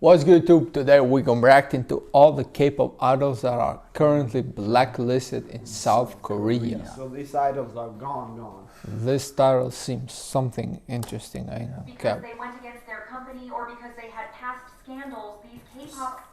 What's good, YouTube? Today we're gonna react into all the K-pop idols that are currently blacklisted in South Korea. So these idols are gone. This title seems something interesting, I know. Because they went against their company or because they had past scandals, these K-pop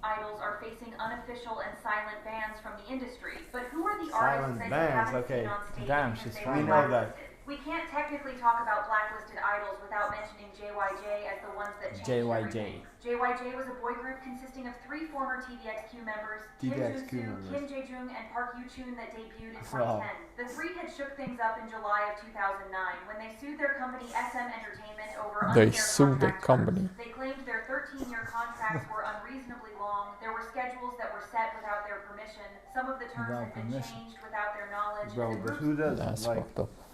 idols are facing unofficial and silent bans from the industry. But who are the artists that you haven't seen on stage because they were blacklisted? We can't technically talk about blacklisted idols without mentioning JYJ as the ones that changed everything. JYJ was a boy group consisting of 3 former TVXQ members, Kim Jung-soo, Kim Jae-jung, and Park Yoo-chun that debuted in 2010. The 3 had shook things up in July of 2009 when they sued their company SM Entertainment over unfair contract terms. They claimed their 13-year contracts were unreasonably long, there were schedules that were set without their permission, some of the terms had been changed without their knowledge. Bro, but who does,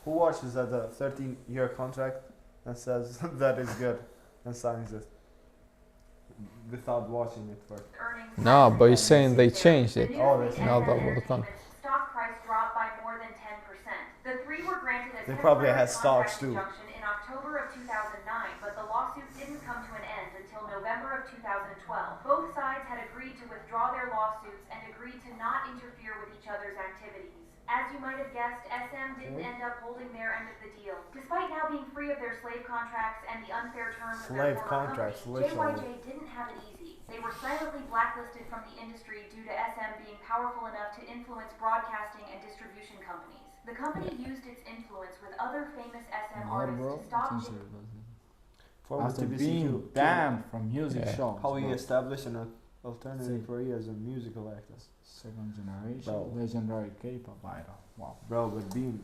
who watches at a 13-year contract and says that is good and signs it without watching it first? No, but you're saying they changed it. Oh, they now that will come. Stock price dropped by more than 10%. The 3 were granted a they probably had stocks too. In October of 2009, but the lawsuit didn't come to an end until November of 2012. Both sides had agreed to withdraw their lawsuits and agreed to not interfere with each other's activities. As you might have guessed, SM didn't end up holding their end of the deal. Despite now being free of their slave contracts and the unfair terms of their former company, JYJ didn't have it easy. They were silently blacklisted from the industry due to SM being powerful enough to influence broadcasting and distribution companies. The company used its influence with other famous SM artists to stop after being banned from music shows. How we establish an alternative career as a musical actor. Second generation legendary K-pop idol. Wow. Bro, but being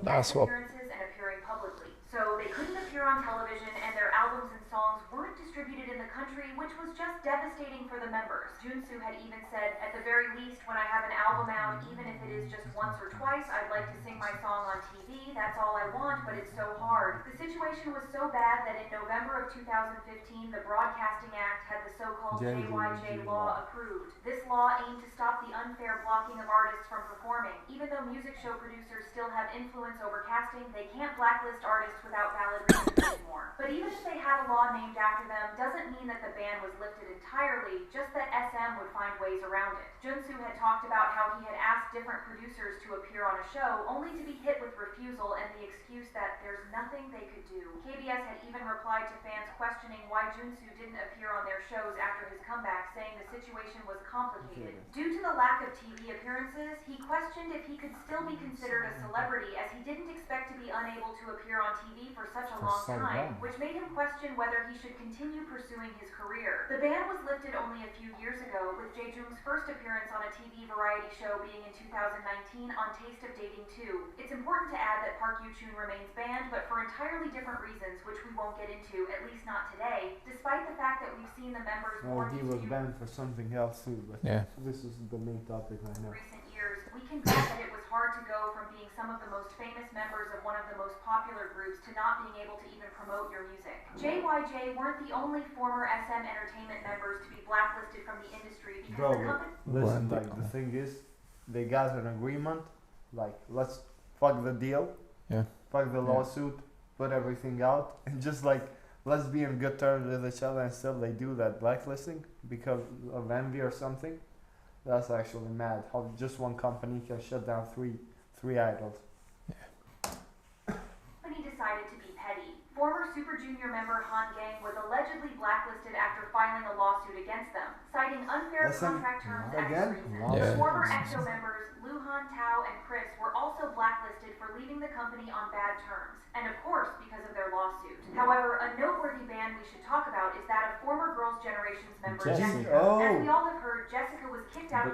that's what appearances and appearing publicly. So they couldn't appear on television and their albums and songs weren't distributed in the country, which was just devastating for the members. Junsu had even said, at the very least, when I have an album out, even if it is just once or twice, I'd like to sing my song on TV. That's all I want, but it's so hard. The situation was so bad that in November of 2015, the Broadcasting Act had the so-called JYJ law approved. This law aimed to stop the unfair blocking of artists from performing. Even though music show producers still have influence over casting, they can't blacklist artists without valid reasons anymore. But even if they had a law named after them, doesn't mean that the ban was lifted entirely, just that SM would find ways around it. Junsu had talked about how he had asked different producers to appear on a show, only to be hit with refusal and the excuse that there's nothing they could do. KBS had even replied to fans questioning why Junsu didn't appear on their shows after his comeback, saying the situation was complicated. Due to the lack of TV appearances, he questioned if he could still be considered a celebrity, as he didn't expect to be unable to appear on TV for such a long time, which made him question whether he should continue pursuing his career. The ban was lifted only a few years ago, with Jae-jung's first appearance on a TV variety show being in 2019 on Taste of Dating 2. It's important to add that Park Yoo-chun remains banned, but for entirely different reasons, which we won't get into, at least not today, despite the fact that we've seen the members he was banned for something else too, but this is the main topic right now. Recent years, we can bet that it was hard to go from being some of the most famous members of one of the most popular groups to not being able to even promote your music. JYJ weren't the only former SM Entertainment members to be blacklisted from the industry because the company... Listen, the thing is, they got an agreement, let's fuck the deal, fuck the lawsuit, put everything out, and just let's be in good terms with each other, and still they do that blacklisting because of envy or something. That's actually mad. How just one company can shut down three idols. Company decided to be petty. Former Super Junior member Han Gang was allegedly blacklisted after filing a lawsuit against them, citing unfair contract terms as reason. The former EXO members Luhan, Tao, and Chris were also blacklisted for leaving the company on bad terms, and of course because of their lawsuit. However, a noteworthy ban we should talk about is that of former Girls' Generation's member Jessica. As we all have heard, Jessica was kicked out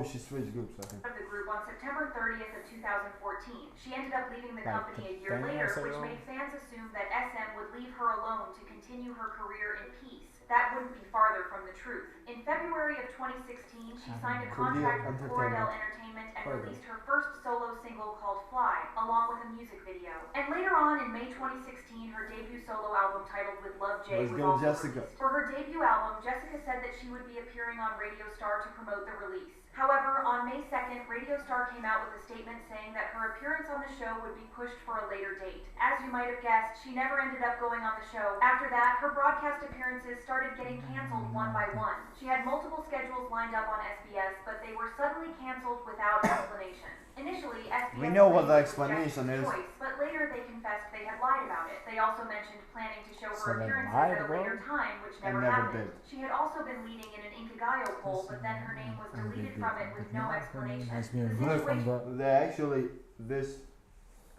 she switched groups, I think. Of the group on September 30th of 2014. She ended up leaving the company a year later, which made fans assume that SM would leave her alone to continue her career in peace. That wouldn't be farther from the truth. In February of 2016, she signed a contract with Corridel Entertainment and released her first solo single called Fly, along with a music video. And later on, in May 2016, her debut solo album titled With Love Jay was also released. For her debut album, Jessica said that she would be appearing on Radio Star to promote the release. However, on May 2nd, Radio Star came out with a statement saying that her appearance on the show would be pushed for a later date. As you might have guessed, she never ended up going on the show. After that, her broadcast appearances started getting canceled one by one. She had multiple schedules lined up on SBS, but they were suddenly canceled without explanation. Initially, SBS We know what the claimed it was explanation is. Jackson's choice, but later they confessed they had lied about it. They also mentioned planning to show So her they appearances lied, at a bro? later time, which never never happened. did. She had also been leading in an Inkigayo poll, but then her name was deleted from it with no explanation. Has been The removed from situation the. They actually, this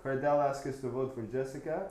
Cardell asked us to vote for Jessica,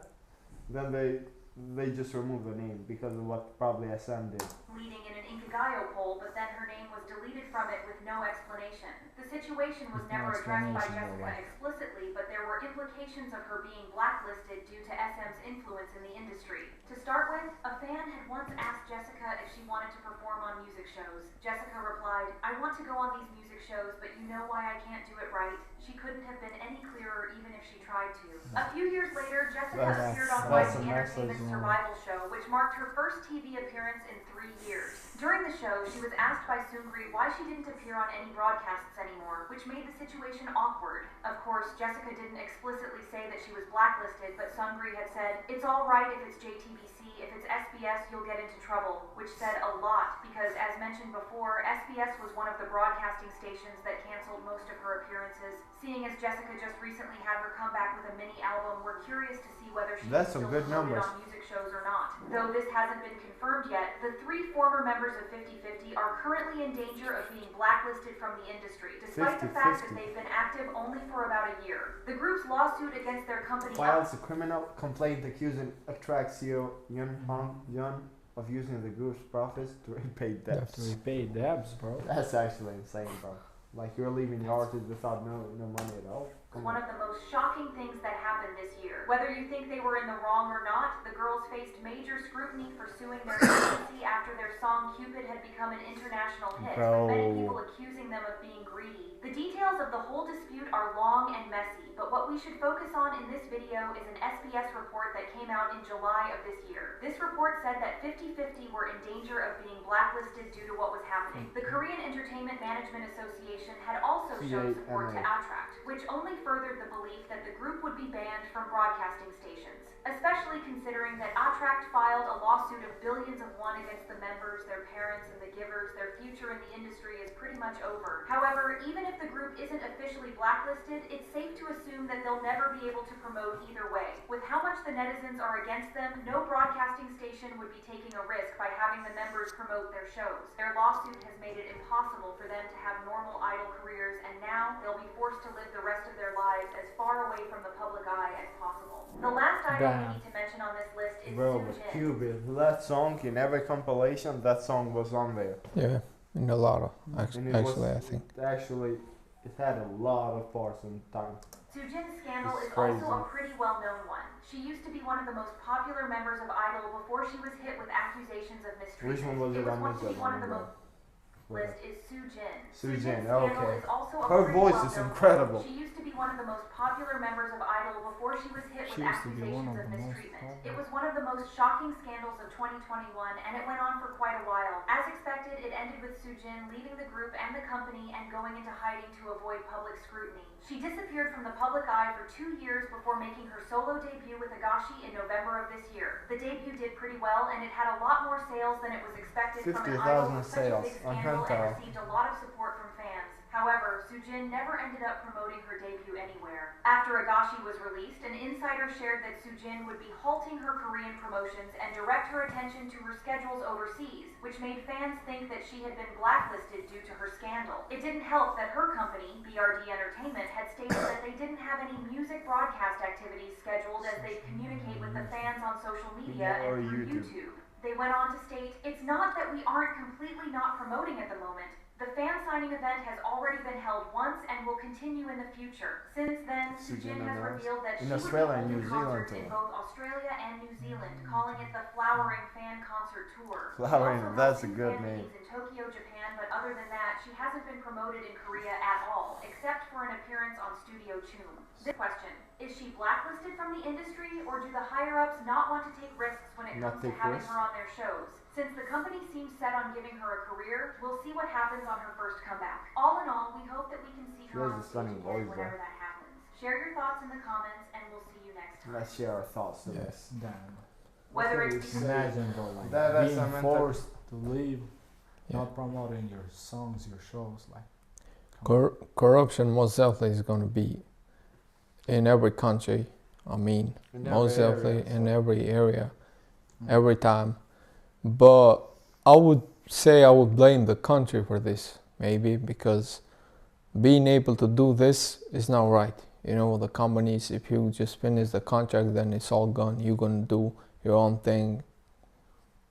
then they just removed the name because of what probably SM did. leading in an Inkigayo poll, but then her name was deleted from it with no explanation. The situation was With no never addressed by explanation, Jessica though. explicitly, but there were implications of her being blacklisted due to SM's influence in the industry. To start with, a fan had once asked Jessica if she wanted to perform on music shows. Jessica replied, "I want to go on these music shows, but you know why I can't do it right." She couldn't have been any clearer even if she tried to. A few years later, Jessica That's- appeared on that's YG a message, Entertainment's man. Survival Show, which marked her first TV appearance in 3 years. During the show, she was asked by Seungri why she didn't appear on any broadcasts anymore, which made the situation awkward. Of course, Jessica didn't explicitly say that she was blacklisted, but Seungri had said, "It's all right if it's JTBC, if it's SBS, you'll get into trouble," which said a lot because, as mentioned before, SBS was one of the broadcasting stations that canceled most of her appearances. Seeing as Jessica just recently had her comeback with a mini album, we're curious to see whether she That's is some still good promoted numbers. on music shows or not. Though this hasn't been confirmed yet, the 3 former members of 50/50 are currently in danger of being blacklisted from the industry, despite the fact that 50/50. they've been active only for about a year. The group's lawsuit against their company Files a criminal complaint accusing Attract CEO Jung of using the group's profits to repay debts. To repay debts, bro. That's actually insane, bro. Like you're leaving your artist without no money at all. Come one on. of the most shocking things that happened this year. Whether you think they were in the wrong or not, the girls faced major scrutiny for suing their agency after their song Cupid had become an international hit, Bro. with many people accusing them of being greedy. The details of the whole dispute are long and messy, but what we should focus on in this video is an SBS report that came out in July of this year. This report said that 50/50 were in danger of being blacklisted due to what was happening. The Korean Entertainment Management Association had also shown support to Attract, which only furthered the belief that the group would be banned from broadcasting stations, especially considering that Attract filed a lawsuit of billions of won against the members, their parents, and the givers. Their future in the industry is pretty much over. However, even if the group isn't officially blacklisted, it's safe to assume that they'll never be able to promote either way. With how much the netizens are against them, no broadcasting station would be taking a risk by having the members promote their shows. Their lawsuit has made it impossible for them to have normal idol careers, and now they'll be forced to live the rest of their lives as far away from the public eye as possible. The last idol we need to mention on this list is Bro, but Sujin. Cupid, that song in every compilation, that song was on there. Yeah, in a lot of And it actually, I was, think. Actually, it had a lot of parts in time. Sujin's scandal It's is crazy. also a pretty well-known one. She used to be one of the most popular members of IDLE before she was hit with accusations of mistreatment. Which one was it? I was missed to be that one of one, the bro. most list is Sujin. Sujin, Sujin's scandal okay. is also a Her pretty voice is well-known incredible. one. She used to be one of the most popular members of IDLE before she was hit She with used to be one accusations of of the most mistreatment. popular. It was one of the most shocking scandals of 2021, and it went on for quite a while. As expected, it ended with Sujin leaving the group and the company and going into hiding to avoid public scrutiny. She disappeared from the public eye for 2 years before making her solo debut with Agashi in November of this year. The debut did pretty well, and it had a lot more sales than it was expected from an 50,000 idol with such a sales big on scandal and Hentai. received a lot of support from fans. However, Sujin never ended up promoting her debut anywhere. After Agashi was released, an insider shared that Sujin would be halting her Korean promotions and direct her attention to her schedules overseas, which made fans think that she had been blacklisted due to her scandal. It didn't help that her company, BRD Entertainment, had stated that they didn't have any music broadcast activities scheduled as they communicate with the fans on social media Or and through YouTube. YouTube. They went on to state, "It's not that we aren't completely not promoting at the moment. The fan signing event has already been held once and will continue in the future." Since then, Sujin has announced revealed that in she Australia will and be New holding Zealand concerts in tour. both Australia and New Zealand, calling it the Flowering Fan Concert Tour. She Flowering, also that's held a 2 good fan name. meetings in Tokyo, Japan, but other than that, she hasn't been promoted in Korea at all, except for an appearance on Studio Choom. This question, is she blacklisted from the industry, or do the higher-ups not want to take risks when it Not comes to take having risks? her on their shows? Since the company seems set on giving her a career, we'll see what happens on her first comeback. All in all, we hope that we can see her on stage again whenever that happens. Share your thoughts in the comments, and we'll see you next time. Let's share our thoughts to this. Damn. Whether it's Imagine though, like That's being a mental- forced to leave, Yeah. not promoting your songs, your shows, like. Corruption most definitely is going to be in every country. I mean, In every most definitely area, in so- every area, Mm. every time. But I would say I would blame the country for this, maybe, because being able to do this is not right. You know, the companies, if you just finish the contract, then it's all gone. You're going to do your own thing.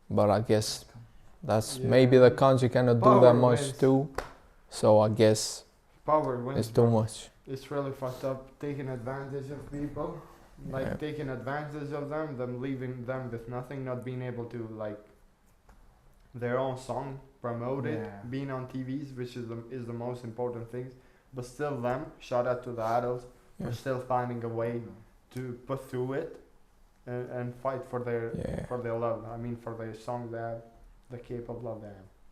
But I guess that's maybe the country cannot do that Power much wins. too. So I guess Power wins. it's too much. It's really fucked up taking advantage of people, like Yeah. taking advantage of them leaving them with nothing, not being able to like their own song promote it, Yeah. being on TVs, which is the most important thing. But still, them shout out to the idols Yeah. for still finding a way to put through it and fight for their Yeah. love. I mean, for their song that the K-pop love they have.